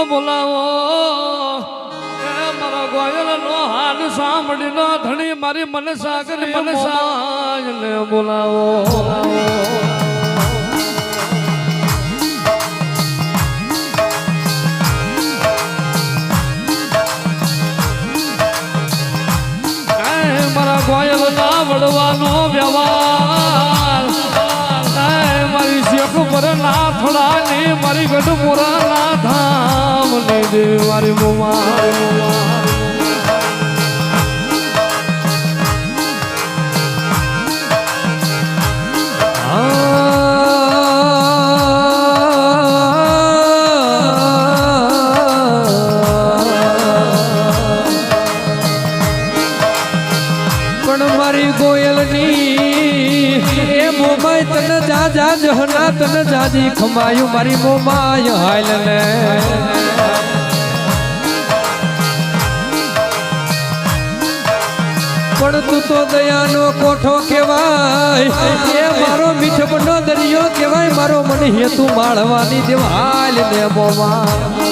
બોલાવો મારા ગોયલ નો હાલ સાંભળી નો ધણી મારી મન સાગર મન સાજને બોલાવો મારા ગોયલ ના વડવાનો વ્યવહાર મારી શેખ પર ના થોડાની મારી ગઢપુરા ના ધામ ને મારી મોમા જહના તન જાજી ખમાયું મારી મોમાય હાલ ને પણ તું તો દયાનો કોઠો કહેવાય એ મારો મીઠપનો દરિયો કહેવાય મારો મન હેતુ માળવાની દેવ હાલ ને મોમા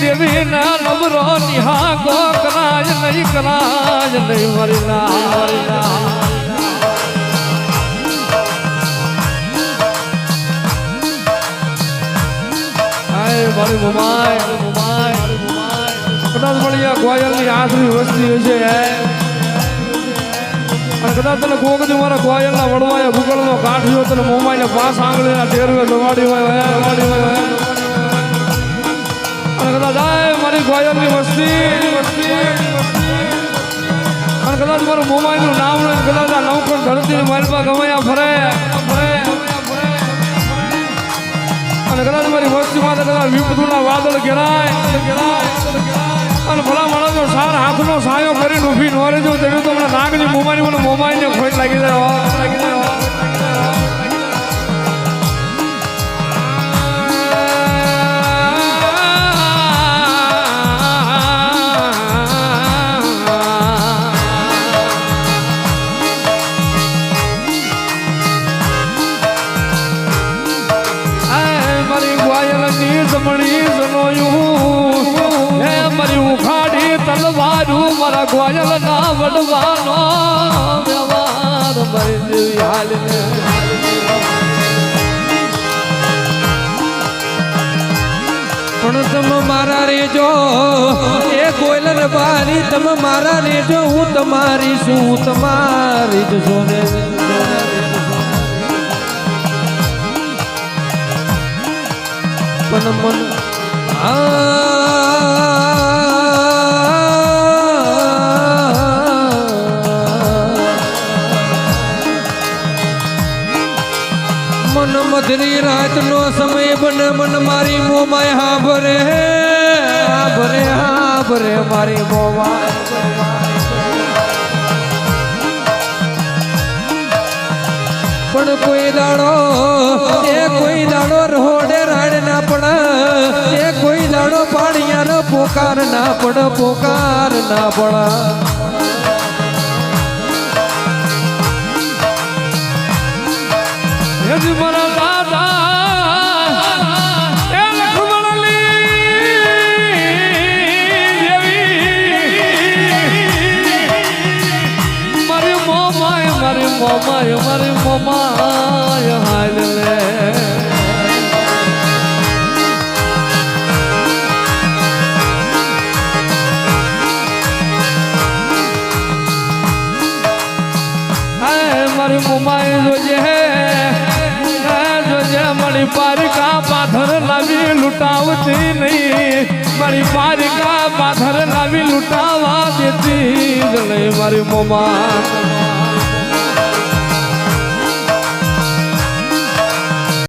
દેવી ના નબરો નિહા ગો કરાજ નહીં મરી ના મારી મોમાય કદાચ મળ્યા ગોયલ ની આખરી વસ્તી હશે અને કદાચ તને ગોગજ મારા ગોયલ ના વડવાયા ભૂગોળ નો કાઠિયો તને મોમાય ને પાસ આંગળી ના ટેરવે દવાડી હોય મારી ગોયલ ની વસ્તી અને કદાચ મારું મોમાઈ નું નામ કદાચ આ નવખંડ ધરતી માલપા ગવાયા ફરે અને કદાચ મારી વસ્તી માં કદાચ વિપતુ ના વાદળ ઘેરાય અને ભલા માણસ સાર હાથનો સાયો કરીને ઉભી નો રહેજો તેવી તો મને નાગની મોમાઈ મને મોમાઈ ને ખોટ લાગી જાય મારા ગોયલ ના વડવાનો વ્યવહાર મારી દેવી હાલ પણ તમે મારા રેજો એ ગોયલ બારી તમે મારા રેજો હું તમારી શું તમારી જ સોને પણ મન મધરી રાત નો સમય બને મન મારી મોમાય હા ભરે મારી મોમાય પણ કોઈ દાડો રોડે રાડ ના પડે એ કોઈ દાડો પાણીયા નો પોકાર ના પડે મારા દાદા એ લખમણલી મારી મોમાય હાલ લે મારી મોમાય જોજે મારી પારિકા પાથર લાવી લૂંટાવતી નહીં મારી પારિકા પાથર લાવી લૂંટાવા દેતી મારી મોમા